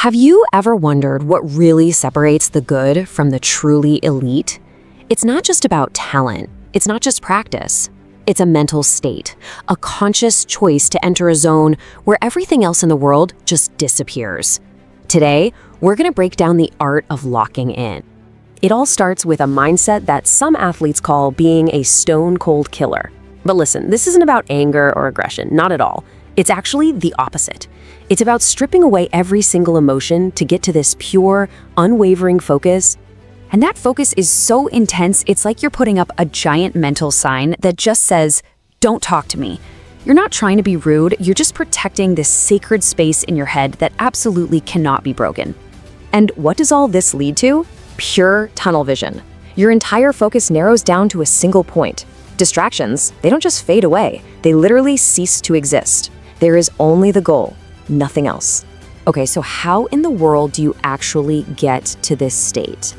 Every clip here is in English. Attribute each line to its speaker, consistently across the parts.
Speaker 1: Have you ever wondered what really separates the good from the truly elite? It's not just about talent. It's not just practice. It's a mental state, a conscious choice to enter a zone where everything else in the world just disappears. Today, we're going to break down the art of locking in. It all starts with a mindset that some athletes call being a stone-cold killer. But listen, this isn't about anger or aggression, not at all. It's actually the opposite. It's about stripping away every single emotion to get to this pure, unwavering focus.
Speaker 2: And that focus is so intense, it's like you're putting up a giant mental sign that just says, "Don't talk to me." You're not trying to be rude, you're just protecting this sacred space in your head that absolutely cannot be broken.
Speaker 1: And what does all this lead to? Pure tunnel vision. Your entire focus narrows down to a single point. Distractions, they don't just fade away, they literally cease to exist. There is only the goal, nothing else. Okay, so how in the world do you actually get to this state?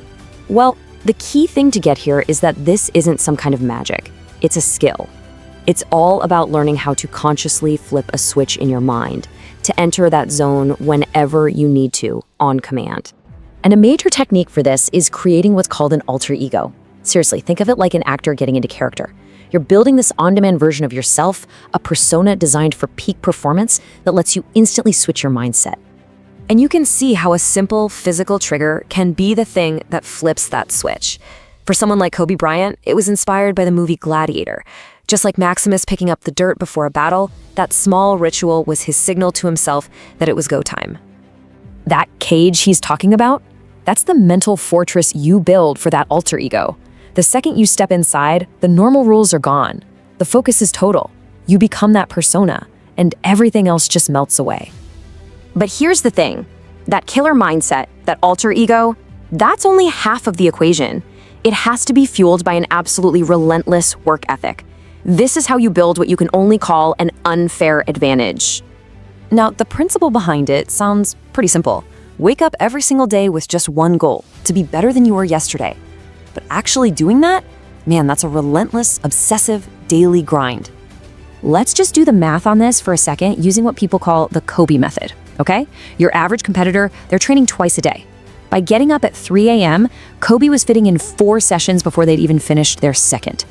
Speaker 1: Well, the key thing to get here is that this isn't some kind of magic. It's a skill. It's all about learning how to consciously flip a switch in your mind to enter that zone whenever you need to, on command. And a major technique for this is creating what's called an alter ego. Seriously, think of it like an actor getting into character. You're building this on-demand version of yourself, a persona designed for peak performance that lets you instantly switch your mindset. And you can see how a simple physical trigger can be the thing that flips that switch. For someone like Kobe Bryant, it was inspired by the movie Gladiator. Just like Maximus picking up the dirt before a battle, that small ritual was his signal to himself that it was go time. That cage he's talking about? That's the mental fortress you build for that alter ego. The second you step inside, the normal rules are gone. The focus is total. You become that persona, and everything else just melts away. But here's the thing. That killer mindset, that alter ego, that's only half of the equation. It has to be fueled by an absolutely relentless work ethic. This is how you build what you can only call an unfair advantage. Now, the principle behind it sounds pretty simple. Wake up every single day with just one goal, to be better than you were yesterday. But actually doing that, man, that's a relentless, obsessive, daily grind. Let's just do the math on this for a second using what people call the Kobe method, okay? Your average competitor, they're training twice a day. By getting up at 3 a.m., Kobe was fitting in 4 sessions before they'd even finished their second.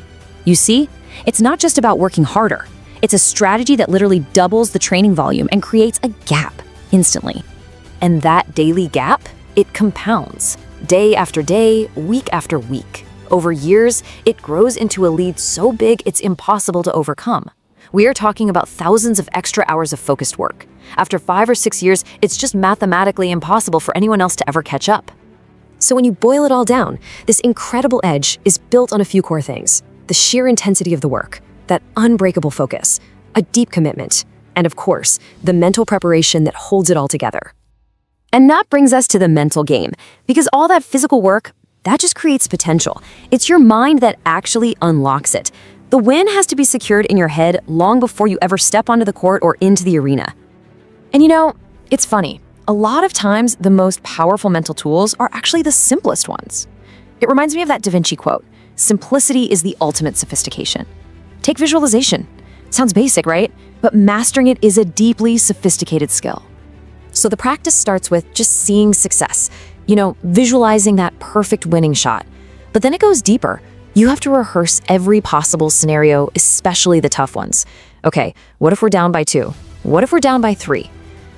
Speaker 1: You see, it's not just about working harder. It's a strategy that literally doubles the training volume and creates a gap instantly. And that daily gap, it compounds. Day after day, week after week. Over years, it grows into a lead so big it's impossible to overcome. We are talking about thousands of extra hours of focused work. After 5 or 6 years, it's just mathematically impossible for anyone else to ever catch up. So when you boil it all down, this incredible edge is built on a few core things. The sheer intensity of the work, that unbreakable focus, a deep commitment, and of course, the mental preparation that holds it all together. And that brings us to the mental game, because all that physical work, that just creates potential. It's your mind that actually unlocks it. The win has to be secured in your head long before you ever step onto the court or into the arena. And you know, it's funny. A lot of times, the most powerful mental tools are actually the simplest ones. It reminds me of that Da Vinci quote, "Simplicity is the ultimate sophistication." Take visualization. Sounds basic, right? But mastering it is a deeply sophisticated skill. So the practice starts with just seeing success, visualizing that perfect winning shot. But then it goes deeper. You have to rehearse every possible scenario, especially the tough ones. Okay, what if we're down by 2? What if we're down by 3?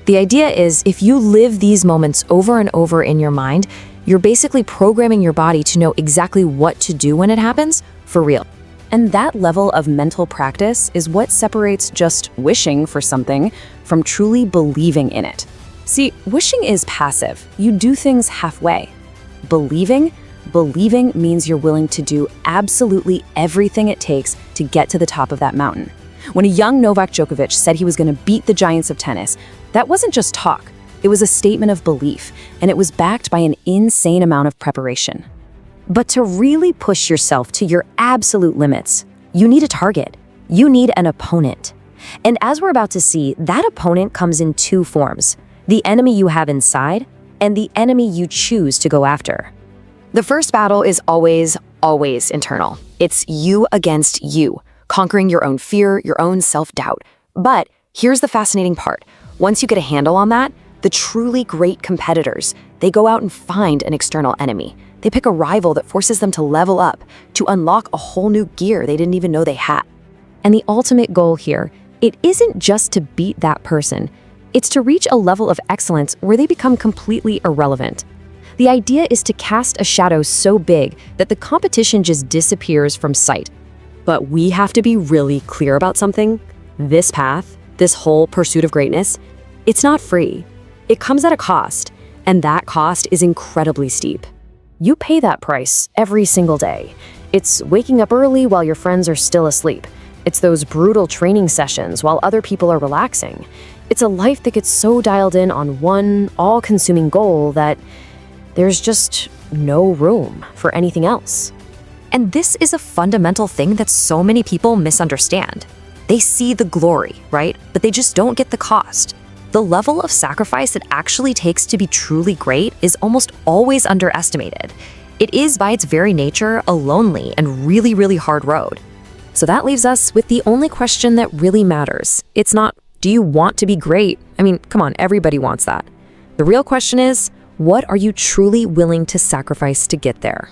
Speaker 1: The idea is if you live these moments over and over in your mind, you're basically programming your body to know exactly what to do when it happens, for real. And that level of mental practice is what separates just wishing for something from truly believing in it. See, wishing is passive. You do things halfway. Believing means you're willing to do absolutely everything it takes to get to the top of that mountain. When a young Novak Djokovic said he was going to beat the giants of tennis, that wasn't just talk. It was a statement of belief, and it was backed by an insane amount of preparation. But to really push yourself to your absolute limits, you need a target. You need an opponent. And as we're about to see, that opponent comes in 2 forms: the enemy you have inside and the enemy you choose to go after. The first battle is always internal. It's you against you, conquering your own fear, your own self-doubt. But here's the fascinating part. Once you get a handle on that,
Speaker 2: The truly great competitors, they go out and find an external enemy. They pick a rival that forces them to level up, to unlock a whole new gear they didn't even know they had.
Speaker 1: And the ultimate goal here, it isn't just to beat that person. It's to reach a level of excellence where they become completely irrelevant. The idea is to cast a shadow so big that the competition just disappears from sight. But we have to be really clear about something. This path, this whole pursuit of greatness, it's not free. It comes at a cost, and that cost is incredibly steep. You pay that price every single day. It's waking up early while your friends are still asleep. It's those brutal training sessions while other people are relaxing. It's a life that gets so dialed in on one all-consuming goal that there's just no room for anything else.
Speaker 2: And this is a fundamental thing that so many people misunderstand. They see the glory, right? But they just don't get the cost. The level of sacrifice it actually takes to be truly great is almost always underestimated. It is, by its very nature, a lonely and really, really hard road.
Speaker 1: So that leaves us with the only question that really matters. It's not, do you want to be great? I mean, come on, everybody wants that. The real question is, what are you truly willing to sacrifice to get there?